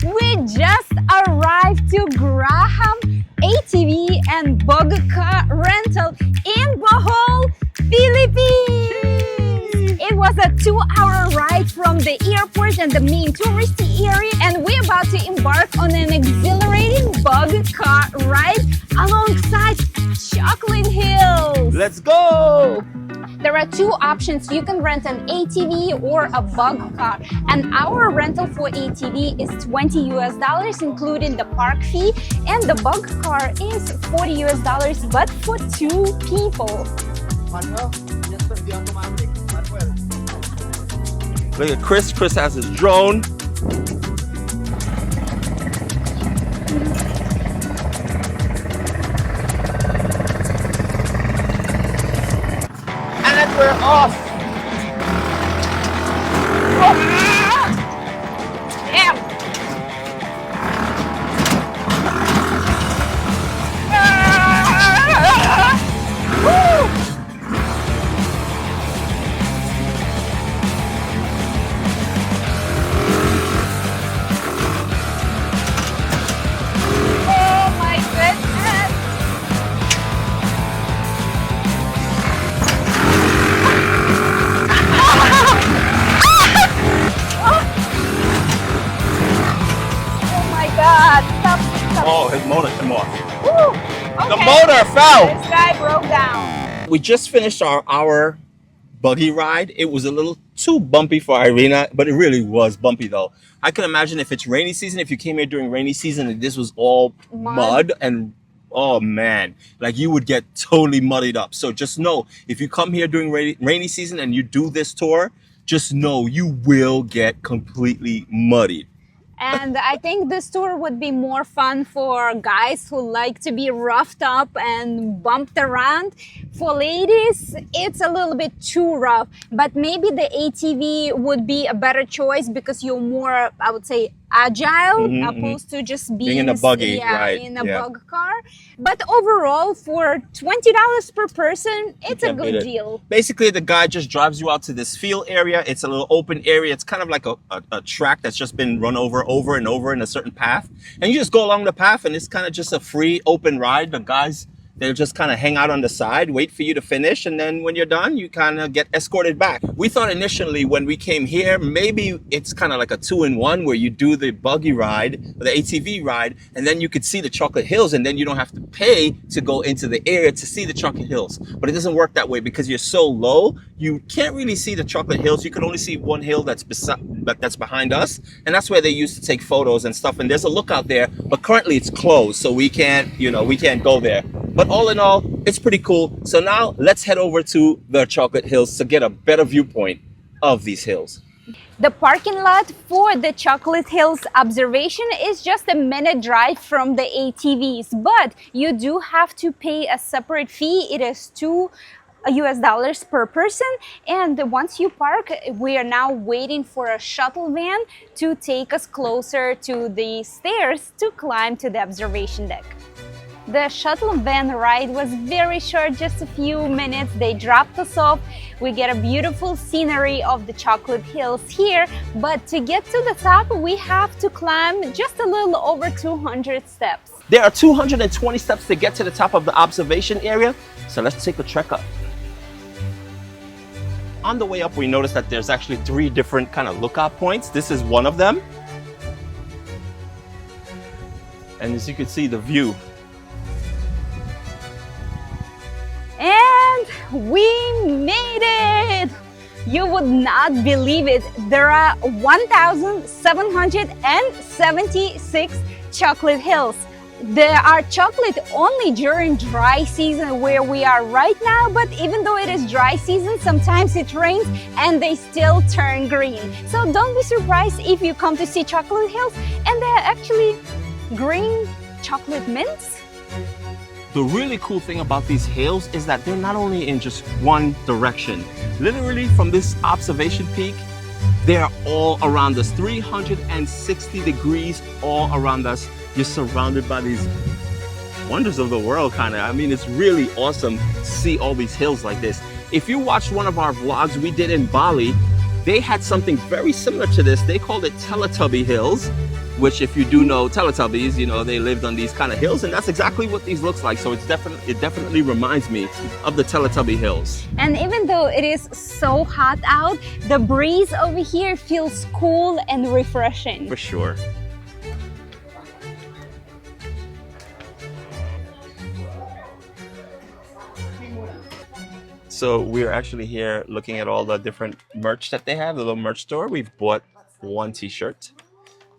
We just arrived to Graham ATV and buggy car rental in Bohol, Philippines. It was a 2-hour ride from the airport and the main touristy area, and we're about to embark on an exhilarating buggy car ride alongside Chocolate Hills. Let's go! There are two options. You can rent an ATV or a bug car, and our rental for ATV is $20 including the park fee, and the bug car is $40 but for 2 people. Look at Chris. Chris has his drone. And we're off. Oh. Damn. Woo. Oh my goodness. Oh my God, stop. Oh, his motor came off. Woo. The Okay. motor fell. This guy broke down. We just finished our buggy ride. It was a little too bumpy for Irina, but it really was bumpy though. I can imagine if it's rainy season, if you came here during rainy season and this was all mud and oh man, like you would get totally muddied up. So just know, if you come here during rainy season and you do this tour, just know you will get completely muddied. And I think this tour would be more fun for guys who like to be roughed up and bumped around. For ladies, it's a little bit too rough, but maybe the ATV would be a better choice because you're more, I would say, agile opposed to just being in a buggy, right? In a bug car. But overall, for $20 per person, it's a good deal. Basically, the guy just drives you out to this field area. It's a little open area. It's kind of like a track that's just been run over and over in a certain path. And you just go along the path and it's kind of just a free open ride. The guys, they'll just kind of hang out on the side, wait for you to finish, and then when you're done, you kind of get escorted back. We thought initially when we came here, maybe it's kind of like a 2-in-1 where you do the buggy ride, or the ATV ride, and then you could see the Chocolate Hills, and then you don't have to pay to go into the area to see the Chocolate Hills. But it doesn't work that way because you're so low, you can't really see the Chocolate Hills. You can only see one hill that's behind us, and that's where they used to take photos and stuff. And there's a lookout there, but currently it's closed, so we can't go there. But all in all, it's pretty cool. So now let's head over to the Chocolate Hills to get a better viewpoint of these hills. The parking lot for the Chocolate Hills observation is just a minute drive from the ATVs, but you do have to pay a separate fee. It is $2 per person, and once you park, we are now waiting for a shuttle van to take us closer to the stairs to climb to the observation deck. The shuttle van ride was very short, just a few minutes. They dropped us off. We get a beautiful scenery of the Chocolate Hills here, but to get to the top, we have to climb just a little over 200 steps. There are 220 steps to get to the top of the observation area, so let's take a trek up. On the way up, we noticed that there's actually 3 different kind of lookout points. This is one of them. And as you can see, the view. And we made it! You would not believe it. There are 1,776 Chocolate Hills. There are chocolate only during dry season where we are right now, but even though it is dry season, sometimes it rains and they still turn green. So don't be surprised if you come to see Chocolate Hills and they're actually green chocolate mints. The really cool thing about these hills is that they're not only in just one direction. Literally from this observation peak, they're all around us, 360 degrees all around us. You're surrounded by these wonders of the world, kind of. I mean, it's really awesome to see all these hills like this. If you watched one of our vlogs we did in Bali, they had something very similar to this. They called it Teletubby Hills. which if you do know Teletubbies, you know, they lived on these kind of hills, and that's exactly what these looks like. So it definitely reminds me of the Teletubby hills. And even though it is so hot out, the breeze over here feels cool and refreshing. For sure. So we're actually here looking at all the different merch that they have, the little merch store. We've bought one t-shirt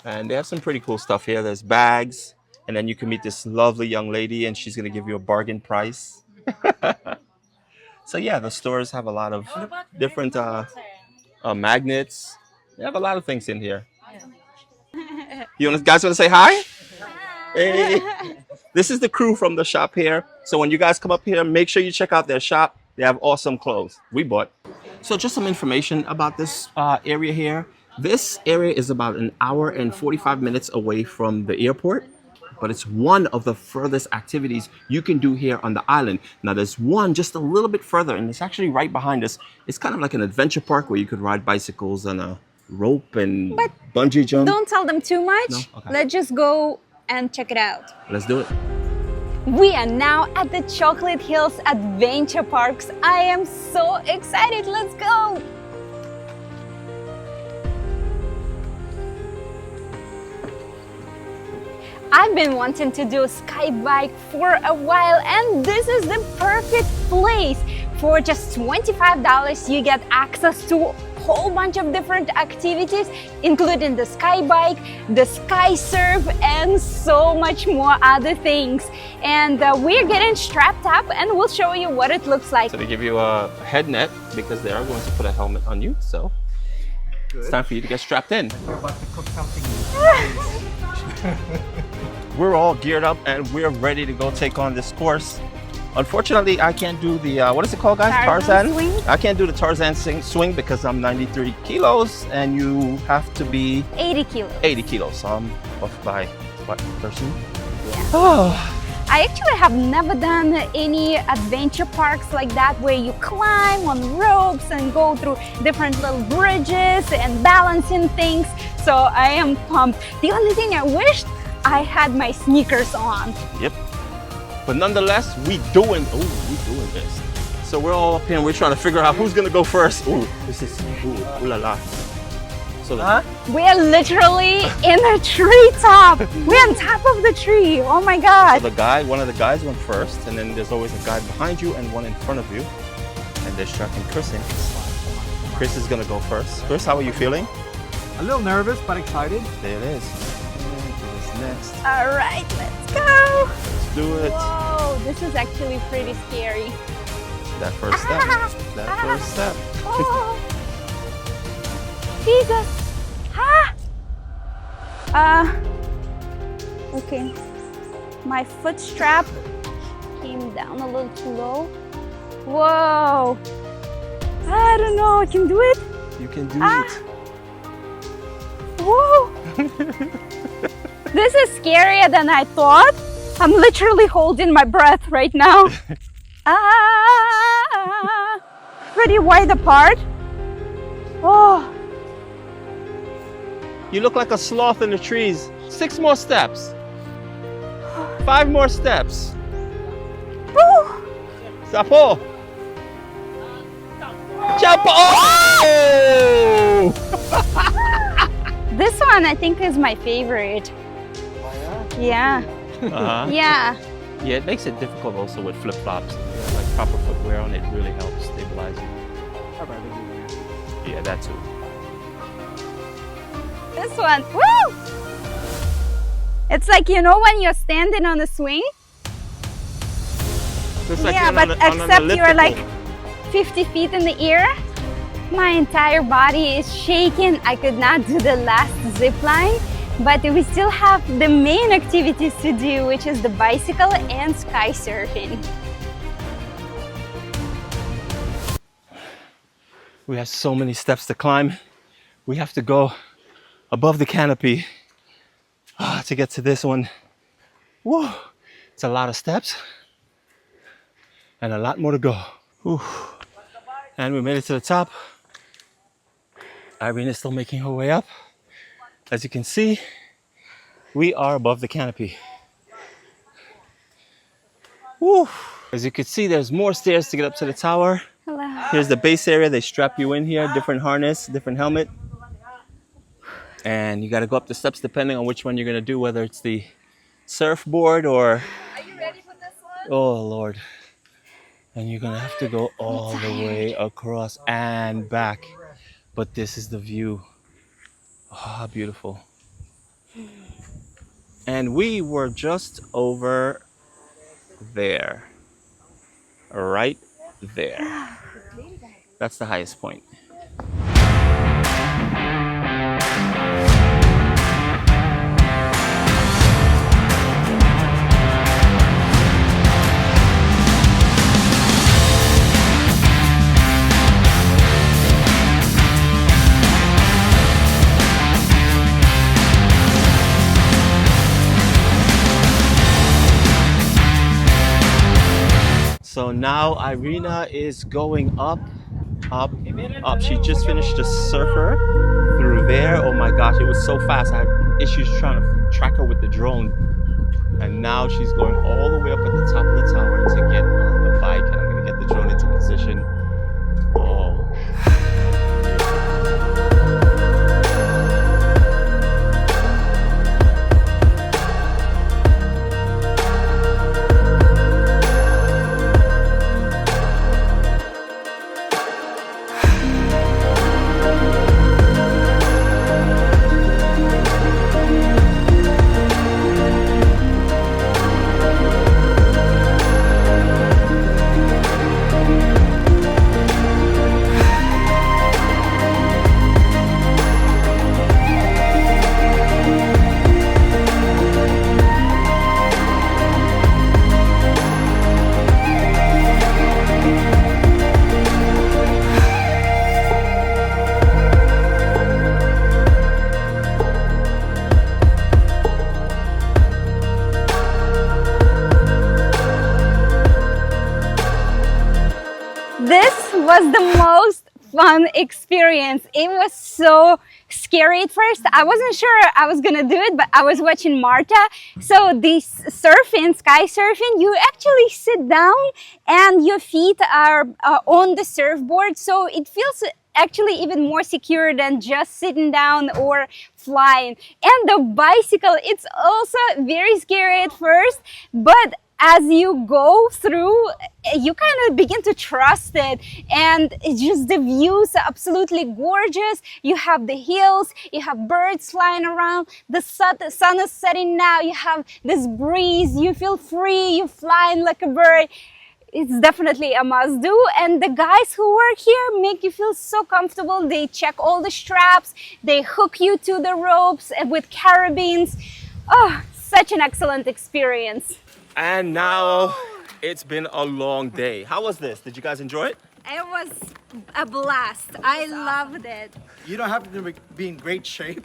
and they have some pretty cool stuff here. There's bags, and then you can meet this lovely young lady and she's going to give you a bargain price. So yeah, the stores have a lot of different magnets. They have a lot of things in here. You guys want to say hi? Hey. This is the crew from the shop here. So when you guys come up here, make sure you check out their shop. They have awesome clothes. We bought. So just some information about this area here. This area is about an hour and 45 minutes away from the airport, but it's one of the furthest activities you can do here on the island. Now there's one just a little bit further, and it's actually right behind us. It's kind of like an adventure park where you could ride bicycles on a rope and bungee jump. Don't tell them too much. No? Okay. Let's just go and check it out. Let's do it. We are now at the Chocolate Hills Adventure Parks. I am so excited. Let's go. I've been wanting to do a sky bike for a while, and this is the perfect place. For just $25, you get access to a whole bunch of different activities, including the sky bike, the sky surf, and so much more other things. And we're getting strapped up, and we'll show you what it looks like. So they give you a head net because they are going to put a helmet on you. So it's time for you to get strapped in. We're about to cook something. We're all geared up and we're ready to go take on this course. Unfortunately, I can't do the, what is it called, guys? Tarzan swing? I can't do the Tarzan swing because I'm 93 kilos and you have to be 80 kilos. 80 kilos. So I'm off by, what, 13? Yeah. Oh. I actually have never done any adventure parks like that where you climb on ropes and go through different little bridges and balancing things. So I am pumped. The only thing I wished I had my sneakers on. Yep. But nonetheless, we doing this. So we're all up here and we're trying to figure out who's gonna go first. Ooh, this is ooh la la. So we're literally in a treetop. We're on top of the tree. Oh my God. So one of the guys went first, and then there's always a guy behind you and one in front of you. And they're strapping Chris in. Chris is gonna go first. Chris, how are you feeling? A little nervous, but excited. There it is. Who's next? All right, let's go. Let's do it. Whoa, this is actually pretty scary. That first step. That first step. Oh. Jesus! Okay. My foot strap came down a little too low. Whoa! I don't know, I can do it? You can do it. Whoa! This is scarier than I thought. I'm literally holding my breath right now. Pretty wide apart. Oh! You look like a sloth in the trees. 6 more steps. 5 more steps. Sapo. Chapo. Oh! This one I think is my favorite. Yeah. Uh-huh. Yeah. Yeah, it makes it difficult also with flip-flops. Like proper footwear on it really helps stabilize you. Yeah, that too. This one, woo! It's like, you know, when you're standing on a swing? Like yeah, but except you're like 50 feet in the air. My entire body is shaking. I could not do the last zip line, but we still have the main activities to do, which is the bicycle and sky surfing. We have so many steps to climb. We have to go above the canopy to get to this one. Whoa, it's a lot of steps and a lot more to go. Whew. And we made it to the top. Irene is still making her way up. As you can see, We are above the canopy. Woo. As you can see, there's more stairs to get up to the tower. Hello. Here's the base area. They strap you in here, different harness, different helmet. And you got to go up the steps depending on which one you're going to do, whether it's the surfboard or... Are you ready for this one? Oh, Lord. And you're going to have to go all the way across and back. But this is the view. Oh, how beautiful. And we were just over there. Right there. That's the highest point. So now Irina is going up. She just finished the surfer through there. Oh my gosh, it was so fast. I had issues trying to track her with the drone. And now she's going all the way up at the top of the tower to get on the bike. And I'm going to get the drone into position. Oh. This was the most fun experience. It was so scary at first. I wasn't sure I was gonna do it, but I was watching Marta. So this surfing, sky surfing, you actually sit down and your feet are on the surfboard. So it feels actually even more secure than just sitting down or flying. And the bicycle, it's also very scary at first, but as you go through, you kind of begin to trust it, and it's just the views are absolutely gorgeous. You have the hills, you have birds flying around, the sun is setting now, you have this breeze, you feel free, you're flying like a bird. It's definitely a must do, and the guys who work here make you feel so comfortable. They check all the straps, they hook you to the ropes with carabines. Oh, such an excellent experience. And now it's been a long day. How was this? Did you guys enjoy it? It was a blast. I loved it. You don't have to be in great shape,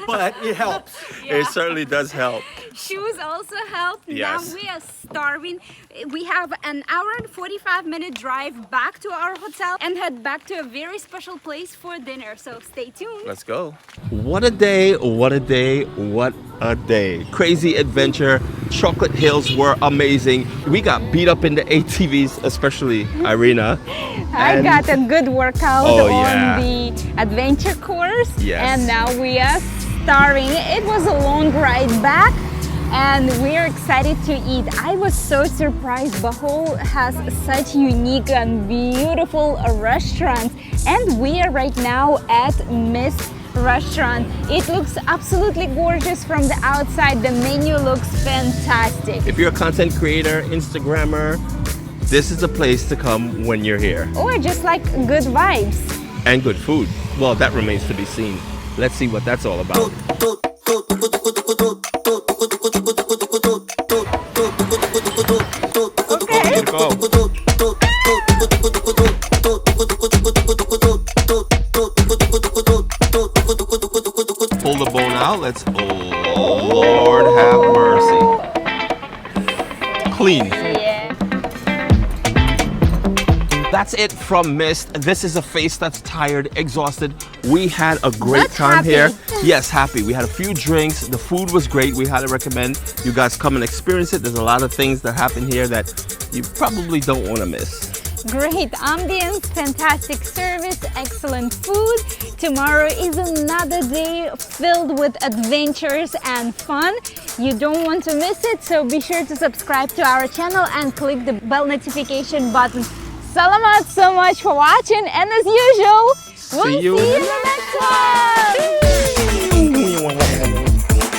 but it helps. Yeah. It certainly does help. Shoes also help. Yes. Now we are starving. We have an hour and 45-minute drive back to our hotel and head back to a very special place for dinner. So stay tuned. Let's go. What a day, what a day, what a day. Crazy adventure. Chocolate Hills were amazing. We got beat up in the ATVs, especially Irina. I got a good workout Oh, on yeah. the adventure course. Yes. And now we are starving. It was a long ride back and we're excited to eat. I was so surprised. Bohol has such unique and beautiful restaurants. And we are right now at Mist Restaurant. It looks absolutely gorgeous from the outside. The menu looks fantastic. If you're a content creator, Instagrammer, this is a place to come when you're here. Or just like good vibes. And good food. Well, that remains to be seen. Let's see what that's all about. Okay. Go. Pull the bone out. Let's. Oh, Lord have mercy. Clean. Yeah. That's it from Mist. This is a face that's tired, exhausted. We had a great But time happy. here. Yes, happy. We had a few drinks. The food was great. We highly recommend you guys come and experience it. There's a lot of things that happen here that you probably don't want to miss. Great ambience, fantastic service, excellent food. Tomorrow is another day filled with adventures and fun. You don't want to miss it, so be sure to subscribe to our channel and click the bell notification button. Salamat so much for watching, and as usual, we'll see you in the next one!